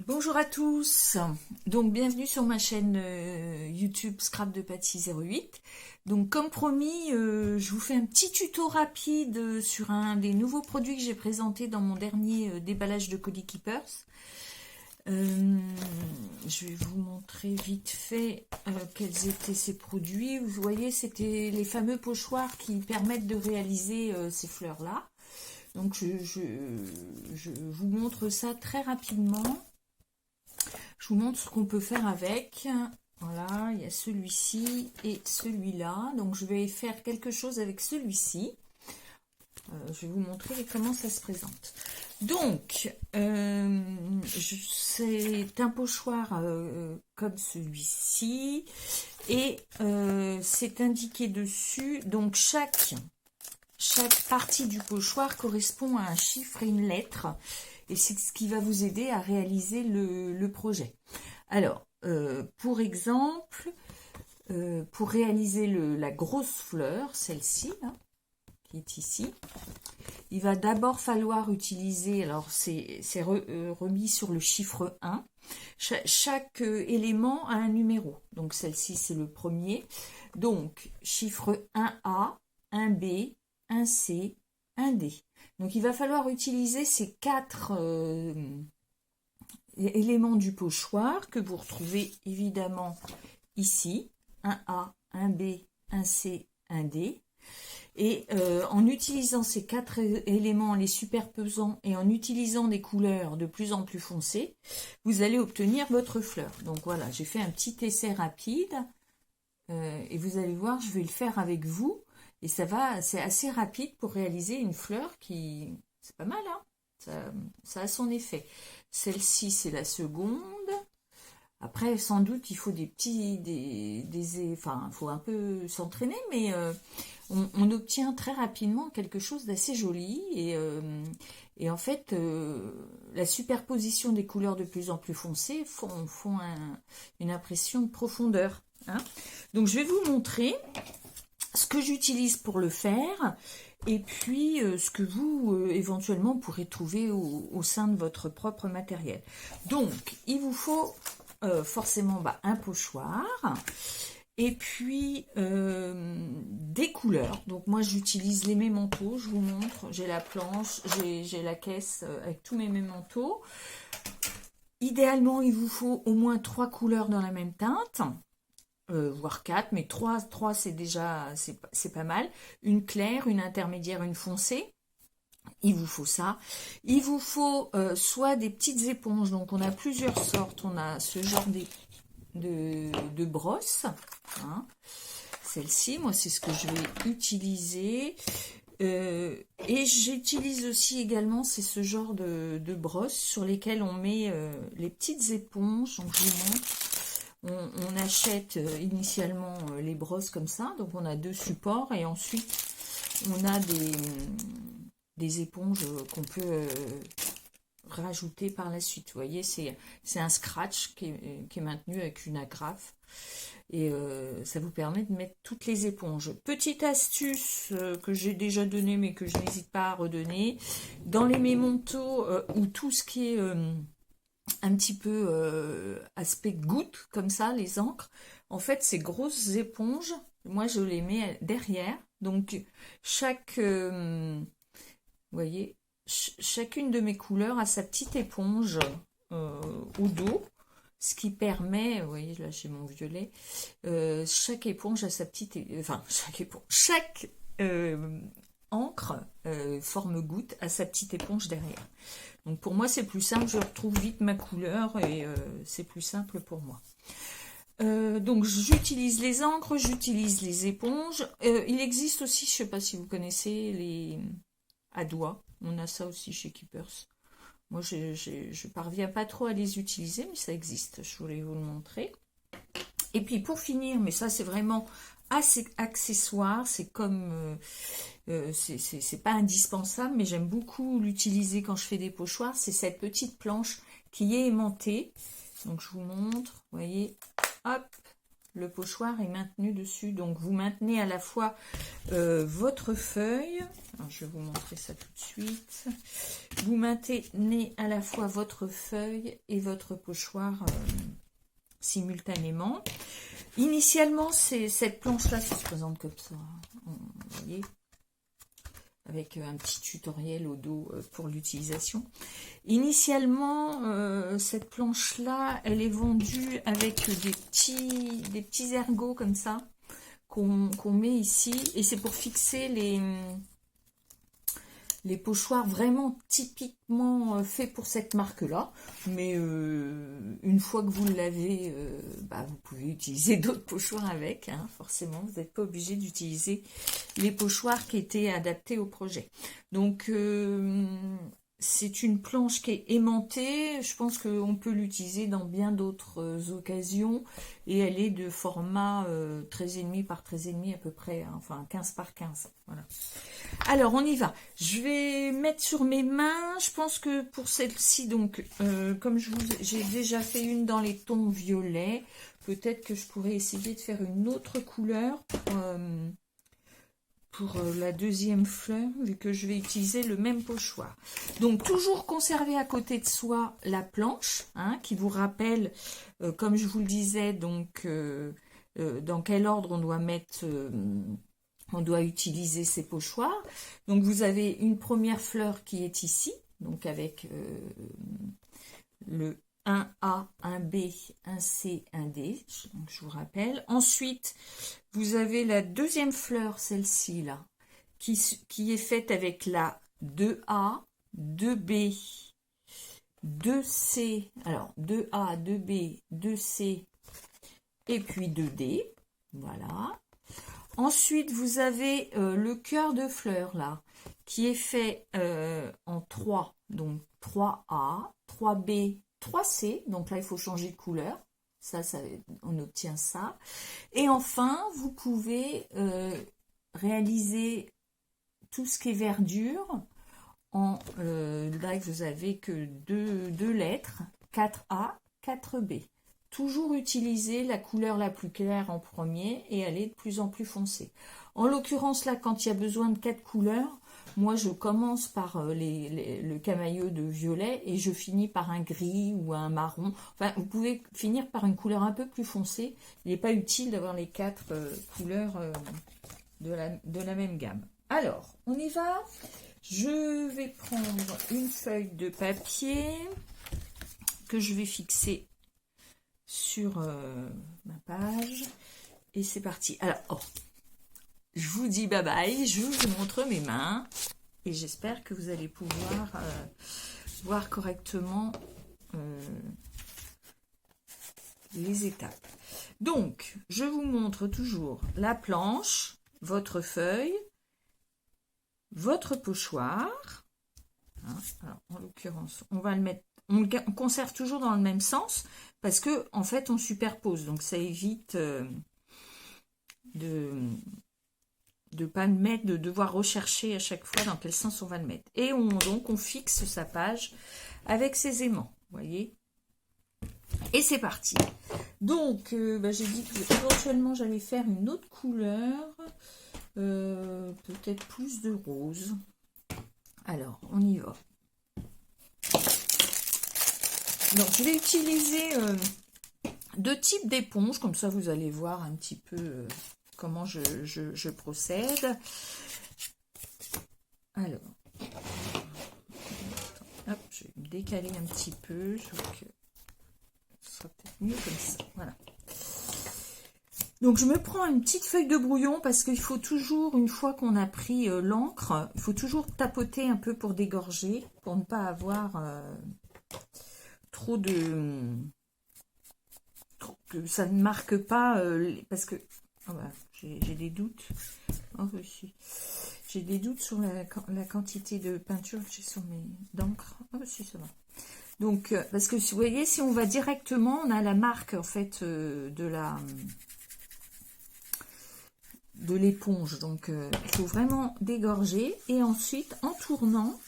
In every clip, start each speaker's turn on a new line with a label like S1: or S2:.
S1: Bonjour à tous, donc bienvenue sur ma chaîne YouTube Scrap de Paty 08. Donc comme promis, je vous fais un petit tuto rapide sur un des nouveaux produits que j'ai présenté dans mon dernier déballage de Cozy Keepers. Je vais vous montrer vite fait quels étaient ces produits. Vous voyez, c'était les fameux pochoirs qui permettent de réaliser ces fleurs-là. Donc je vous montre ça très rapidement. Je vous montre ce qu'on peut faire avec. Voilà, il y a celui-ci et celui-là. Donc je vais faire quelque chose avec celui-ci. Je vais vous montrer comment ça se présente. Donc, c'est un pochoir comme celui-ci. Et c'est indiqué dessus. Donc chaque partie du pochoir correspond à un chiffre et une lettre. Et c'est ce qui va vous aider à réaliser le projet. Alors, pour exemple, pour réaliser la grosse fleur, celle-ci, qui est ici, il va d'abord falloir utiliser, alors c'est remis sur le chiffre 1, chaque élément a un numéro. Donc celle-ci, c'est le premier. Donc, chiffre 1A, 1B, 1C, 1D. Donc, il va falloir utiliser ces 4 éléments du pochoir que vous retrouvez évidemment ici. 1A, 1B, 1C, 1D. Et en utilisant ces 4 éléments, en les superposant et en utilisant des couleurs de plus en plus foncées, vous allez obtenir votre fleur. Donc voilà, j'ai fait un petit essai rapide. Et vous allez voir, je vais le faire avec vous. Et c'est assez rapide pour réaliser une fleur qui, c'est pas mal, hein, ça a son effet. Celle-ci, c'est la seconde. Après, sans doute, il faut enfin, il faut un peu s'entraîner, mais on obtient très rapidement quelque chose d'assez joli. Et en fait, la superposition des couleurs de plus en plus foncées font une impression de profondeur. Hein. Donc, je vais vous montrer ce que j'utilise pour le faire, et puis ce que vous, éventuellement, pourrez trouver au sein de votre propre matériel. Donc, il vous faut forcément un pochoir, et puis des couleurs. Donc, moi, j'utilise les mémentos, je vous montre. J'ai la planche, j'ai la caisse avec tous mes mémentos. Idéalement, il vous faut au moins 3 couleurs dans la même teinte. Voire 4, mais 3 c'est déjà, c'est pas mal. Une claire, une intermédiaire, une foncée. Il vous faut ça. Il vous faut soit des petites éponges, donc on a plusieurs sortes. On a ce genre de brosse. Hein. Celle-ci, moi, c'est ce que je vais utiliser. Et j'utilise aussi également, c'est ce genre de brosse sur lesquelles on met les petites éponges. Donc, je vous montre. On achète initialement les brosses comme ça, donc on a 2 supports et ensuite on a des éponges qu'on peut rajouter par la suite. Vous voyez, c'est un scratch qui est maintenu avec une agrafe et ça vous permet de mettre toutes les éponges. Petite astuce que j'ai déjà donnée mais que je n'hésite pas à redonner, dans les mémentos ou tout ce qui est un petit peu aspect goutte, comme ça, les encres. En fait, ces grosses éponges, moi, je les mets derrière. Donc, vous voyez, chacune de mes couleurs a sa petite éponge au dos. Ce qui permet, vous voyez, là, j'ai mon violet. Chaque éponge a sa petite... Enfin, chaque encre forme goutte à sa petite éponge derrière. Donc pour moi c'est plus simple, je retrouve vite ma couleur et c'est plus simple pour moi. Donc j'utilise les encres, j'utilise les éponges. Il existe aussi, je ne sais pas si vous connaissez, les à doigts. On a ça aussi chez Keepers. Moi je parviens pas trop à les utiliser, mais ça existe. Je voulais vous le montrer. Et puis pour finir, mais ça c'est vraiment assez accessoire, c'est comme c'est pas indispensable, mais j'aime beaucoup l'utiliser quand je fais des pochoirs. C'est cette petite planche qui est aimantée. Donc je vous montre, vous voyez, hop, le pochoir est maintenu dessus. Donc vous maintenez à la fois votre feuille, alors je vais vous montrer ça tout de suite, vous maintenez à la fois votre feuille et votre pochoir simultanément. Initialement, cette planche-là, ça se présente comme ça, vous voyez, avec un petit tutoriel au dos pour l'utilisation. Initialement, cette planche-là, elle est vendue avec des petits ergots comme ça, qu'on met ici, et c'est pour fixer les pochoirs vraiment typiquement faits pour cette marque-là. Mais une fois que vous l'avez, vous pouvez utiliser d'autres pochoirs avec, hein, forcément. Vous n'êtes pas obligé d'utiliser les pochoirs qui étaient adaptés au projet. Donc, c'est une planche qui est aimantée. Je pense qu'on peut l'utiliser dans bien d'autres occasions. Et elle est de format 13,5 par 13,5 à peu près. Hein, enfin, 15 par 15. Voilà. Alors, on y va. Je vais mettre sur mes mains. Je pense que pour celle-ci, donc, comme j'ai déjà fait une dans les tons violets, peut-être que je pourrais essayer de faire une autre couleur pour la deuxième fleur, vu que je vais utiliser le même pochoir. Donc, toujours conserver à côté de soi la planche, hein, qui vous rappelle, comme je vous le disais, donc, dans quel ordre on doit mettre... on doit utiliser ces pochoirs. Donc, vous avez une première fleur qui est ici, donc avec le 1A, 1B, 1C, 1D, donc je vous rappelle. Ensuite, vous avez la deuxième fleur, celle-ci, là, qui est faite avec la 2A, 2B, 2C, alors 2A, 2B, 2C, et puis 2D, voilà. Ensuite, vous avez le cœur de fleurs, là, qui est fait en 3, donc 3A, 3B, 3C, donc là, il faut changer de couleur. Ça, on obtient ça. Et enfin, vous pouvez réaliser tout ce qui est verdure. Là, vous avez que deux lettres, 4A, 4B. Toujours utiliser la couleur la plus claire en premier et aller de plus en plus foncé. En l'occurrence, là, quand il y a besoin de 4 couleurs, moi, je commence par le camailleux de violet et je finis par un gris ou un marron. Enfin, vous pouvez finir par une couleur un peu plus foncée. Il n'est pas utile d'avoir les 4 couleurs de la même gamme. Alors, on y va. Je vais prendre une feuille de papier que je vais fixer sur ma page. Et c'est parti. Alors, je vous dis bye bye, je vous montre mes mains et j'espère que vous allez pouvoir voir correctement les étapes. Donc, je vous montre toujours la planche, votre feuille, votre pochoir. Hein, alors, en l'occurrence, on va le mettre, on conserve toujours dans le même sens parce que en fait, on superpose. Donc, ça évite de pas le mettre, de devoir rechercher à chaque fois dans quel sens on va le mettre. Et donc on fixe sa page avec ses aimants, vous voyez. Et c'est parti. Donc, j'ai dit que éventuellement j'allais faire une autre couleur, peut-être plus de rose. Alors, on y va. Donc, je vais utiliser 2 types d'éponges, comme ça vous allez voir un petit peu comment je procède. Alors, hop, je vais me décaler un petit peu, je trouve que ce sera peut-être mieux comme ça, voilà. Donc je me prends une petite feuille de brouillon parce qu'il faut toujours, une fois qu'on a pris l'encre, il faut toujours tapoter un peu pour dégorger, pour ne pas avoir trop de... que ça ne marque pas, parce que... Oh bah, j'ai des doutes. Oh, oui. J'ai des doutes sur la quantité de peinture que j'ai sur mes d'encre. Oh, si, ça va. Donc, parce que vous voyez, si on va directement, on a la marque en fait de l'éponge. Donc, il faut vraiment dégorger. Et ensuite, en tournant,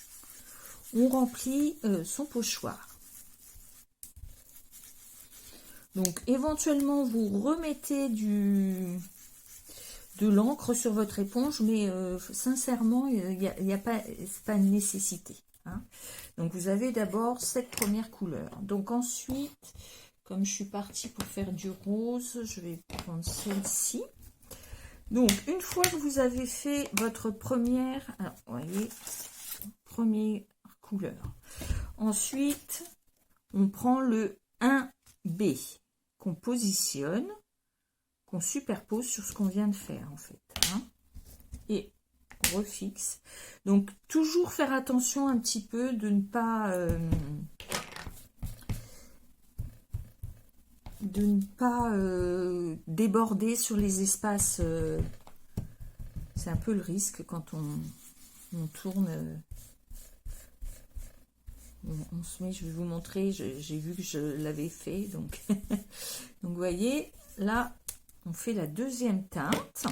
S1: on remplit son pochoir. Donc éventuellement vous remettez de l'encre sur votre éponge, mais sincèrement il n'y a pas, c'est pas une nécessité, hein. Donc vous avez d'abord cette première couleur. Donc ensuite, comme je suis partie pour faire du rose, je vais prendre celle-ci. Donc une fois que vous avez fait votre première, alors, vous voyez, première couleur. Ensuite, on prend le 1B qu'on positionne, qu'on superpose sur ce qu'on vient de faire en fait, hein, et on refixe. Donc toujours faire attention un petit peu de ne pas déborder sur les espaces. C'est un peu le risque quand on tourne. On se met, je vais vous montrer, j'ai vu que je l'avais fait, donc donc vous voyez, là on fait la deuxième teinte.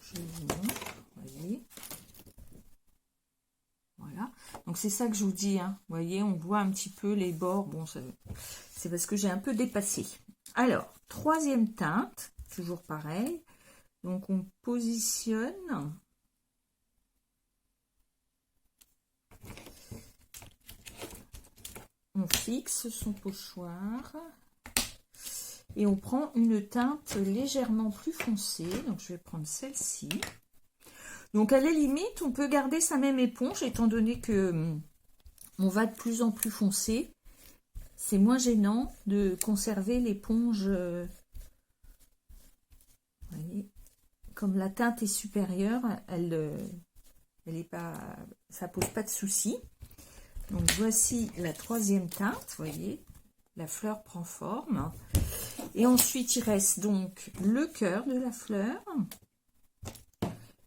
S1: Je vous montre, vous voyez, voilà, donc c'est ça que je vous dis, hein. Vous voyez, on voit un petit peu les bords, bon c'est parce que j'ai un peu dépassé. Alors troisième teinte, toujours pareil, donc on positionne. On fixe son pochoir et on prend une teinte légèrement plus foncée. Donc je vais prendre celle-ci. Donc à la limite, on peut garder sa même éponge étant donné que on va de plus en plus foncé. C'est moins gênant de conserver l'éponge. Voyez, comme la teinte est supérieure, elle est pas, ça pose pas de souci. Donc voici la troisième teinte, vous voyez, la fleur prend forme. Et ensuite il reste donc le cœur de la fleur.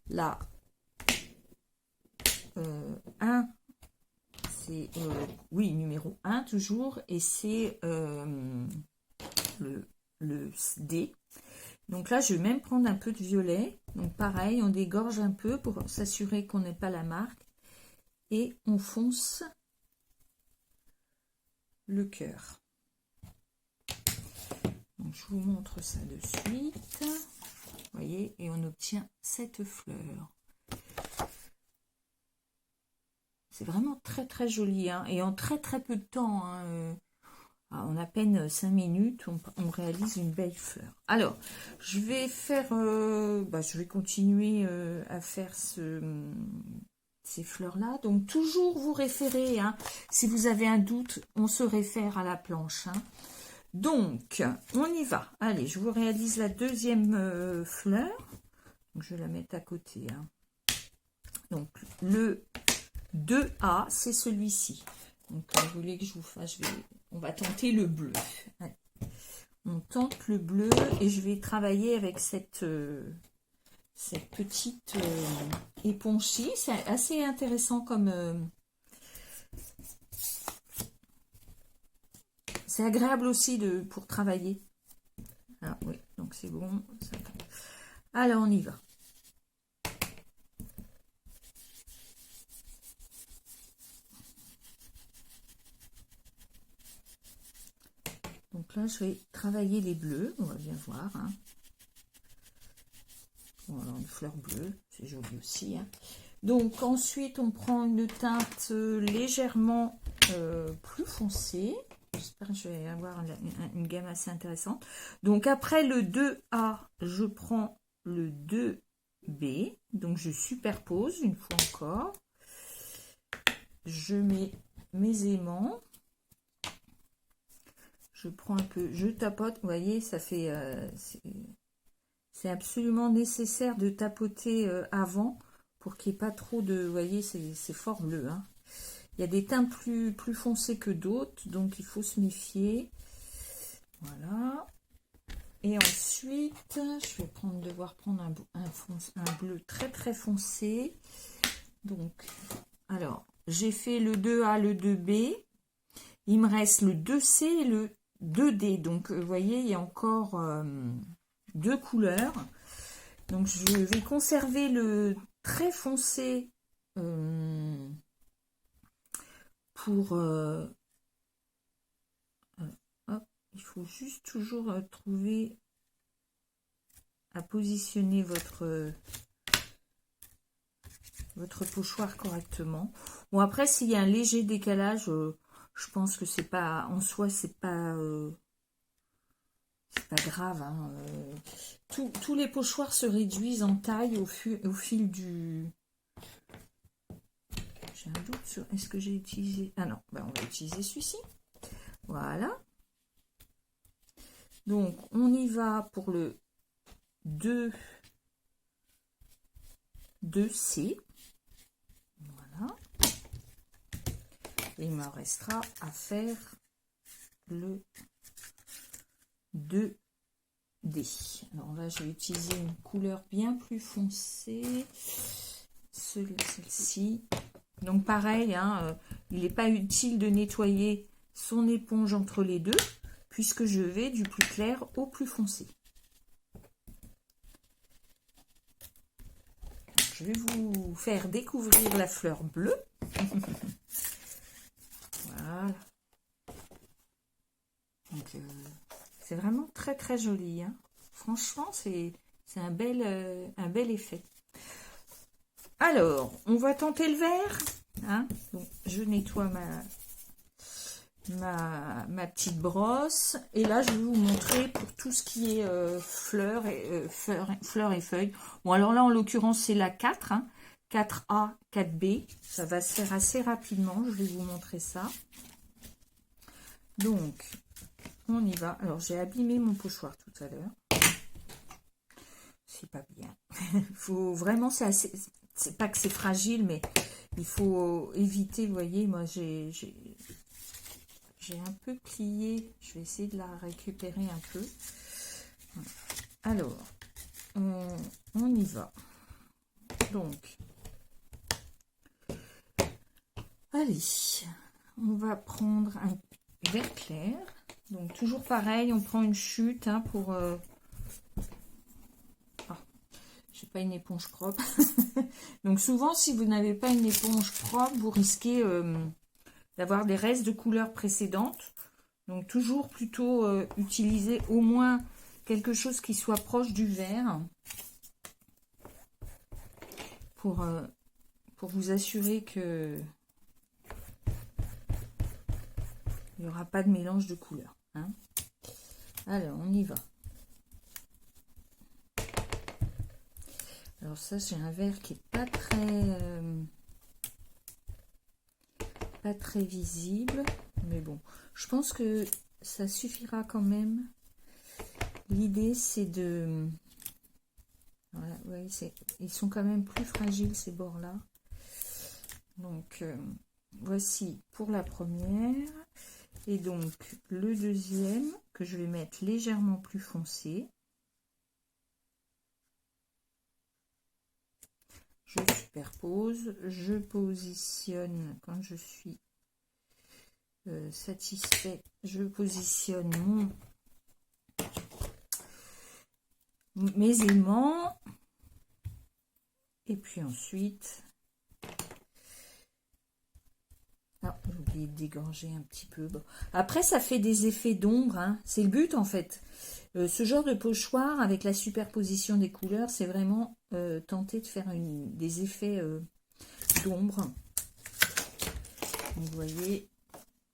S1: Là, 1, c'est, oui, numéro 1 toujours, et c'est le D. Donc là, je vais même prendre un peu de violet. Donc pareil, on dégorge un peu pour s'assurer qu'on n'ait pas la marque. Et on fonce le cœur. Donc je vous montre ça de suite. Vous voyez, et on obtient cette fleur. C'est vraiment très très joli, hein, et en très très peu de temps, hein, en à peine 5 minutes, on réalise une belle fleur. Alors, je vais faire, je vais continuer à faire ces fleurs-là. Donc, toujours vous référez, hein, si vous avez un doute, on se réfère à la planche, hein. Donc, on y va. Allez, je vous réalise la deuxième fleur. Donc, je vais la mettre à côté, hein. Donc, le 2A, c'est celui-ci. Donc, vous voulez que je vous fasse, on va tenter le bleu. Allez. On tente le bleu et je vais travailler avec cette petite éponge-ci. C'est assez intéressant comme... c'est agréable aussi pour travailler. Ah oui, donc c'est bon. Alors, on y va. Donc là, je vais travailler les bleus. On va bien voir, hein. Voilà, une fleur bleue. C'est joli aussi, hein. Donc ensuite, on prend une teinte légèrement plus foncée. J'espère que je vais avoir une gamme assez intéressante. Donc après le 2A, je prends le 2B. Donc je superpose une fois encore. Je mets mes aimants. Je prends un peu, je tapote. Vous voyez, ça fait... c'est absolument nécessaire de tapoter avant pour qu'il n'y ait pas trop de... Vous voyez, c'est fort bleu, hein. Il y a des teintes plus foncées que d'autres, donc il faut se méfier. Voilà. Et ensuite, je vais devoir prendre un bleu très très foncé. Donc, alors, j'ai fait le 2A, le 2B. Il me reste le 2C et le 2D. Donc, vous voyez, il y a encore deux couleurs. Donc, je vais conserver le très foncé pour il faut juste toujours trouver à positionner votre pochoir correctement. Bon, après, s'il y a un léger décalage, je pense que c'est pas, en soi, c'est pas grave. Hein. Tous les pochoirs se réduisent en taille au fil du... J'ai un doute sur... Est-ce que j'ai utilisé... Ah non, ben on va utiliser celui-ci. Voilà. Donc, on y va pour le 2C. Voilà. Et il me restera à faire le 2D. Alors là, je vais utiliser une couleur bien plus foncée. Celle-ci. Donc pareil, hein, il n'est pas utile de nettoyer son éponge entre les deux, puisque je vais du plus clair au plus foncé. Je vais vous faire découvrir la fleur bleue. Voilà. Donc, c'est vraiment très très joli. Hein. Franchement, c'est un bel effet. Alors, on va tenter le vert. Hein. Donc, je nettoie ma petite brosse. Et là, je vais vous montrer pour tout ce qui est fleurs et feuilles. Bon, alors là, en l'occurrence, c'est la 4. Hein. 4A, 4B. Ça va se faire assez rapidement. Je vais vous montrer ça. Donc, on y va. Alors, j'ai abîmé mon pochoir tout à l'heure. C'est pas bien. Il faut vraiment, c'est pas que c'est fragile, mais il faut éviter, vous voyez, moi j'ai un peu plié. Je vais essayer de la récupérer un peu. Alors, on y va. Donc, allez, on va prendre un vert clair. Donc, toujours pareil, on prend une chute hein, pour... j'ai pas une éponge propre. Donc, souvent, si vous n'avez pas une éponge propre, vous risquez d'avoir des restes de couleurs précédentes. Donc, toujours plutôt utiliser au moins quelque chose qui soit proche du vert pour vous assurer que il n'y aura pas de mélange de couleurs. Hein. Alors, on y va. Alors ça, j'ai un vert qui est pas très visible, mais bon, je pense que ça suffira quand même. L'idée, c'est de... Voilà, vous voyez, ils sont quand même plus fragiles, ces bords-là. Donc, voici pour la première. Et donc, le deuxième, que je vais mettre légèrement plus foncé. Je superpose, je positionne quand je suis satisfait, je positionne mes aimants et puis ensuite j'ai oublié de dégorger un petit peu. Bon. Après ça fait des effets d'ombre, hein. C'est le but en fait. Ce genre de pochoir avec la superposition des couleurs, c'est vraiment tenter de faire des effets d'ombre. Vous voyez,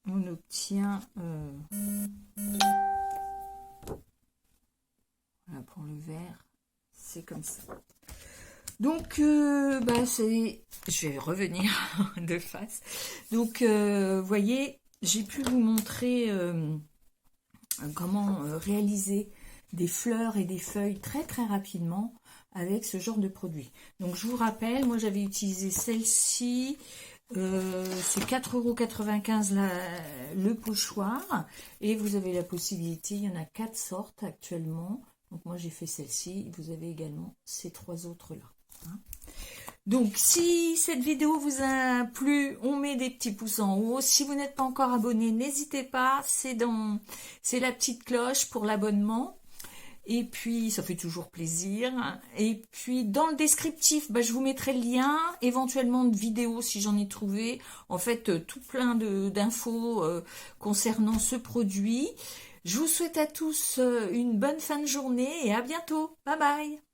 S1: on obtient voilà, pour le vert, c'est comme ça. Donc, je vais revenir de face. Donc, vous voyez, j'ai pu vous montrer comment réaliser des fleurs et des feuilles très très rapidement avec ce genre de produit. Donc je vous rappelle, moi j'avais utilisé celle-ci, c'est 4,95 € le pochoir, et vous avez la possibilité, il y en a 4 sortes actuellement, donc moi j'ai fait celle-ci, vous avez également ces 3 autres là. Hein. Donc, si cette vidéo vous a plu, on met des petits pouces en haut. Si vous n'êtes pas encore abonné, n'hésitez pas. C'est la petite cloche pour l'abonnement. Et puis, ça fait toujours plaisir. Et puis, dans le descriptif, je vous mettrai le lien, éventuellement de vidéos si j'en ai trouvé. En fait, tout plein d'infos concernant ce produit. Je vous souhaite à tous une bonne fin de journée et à bientôt. Bye bye.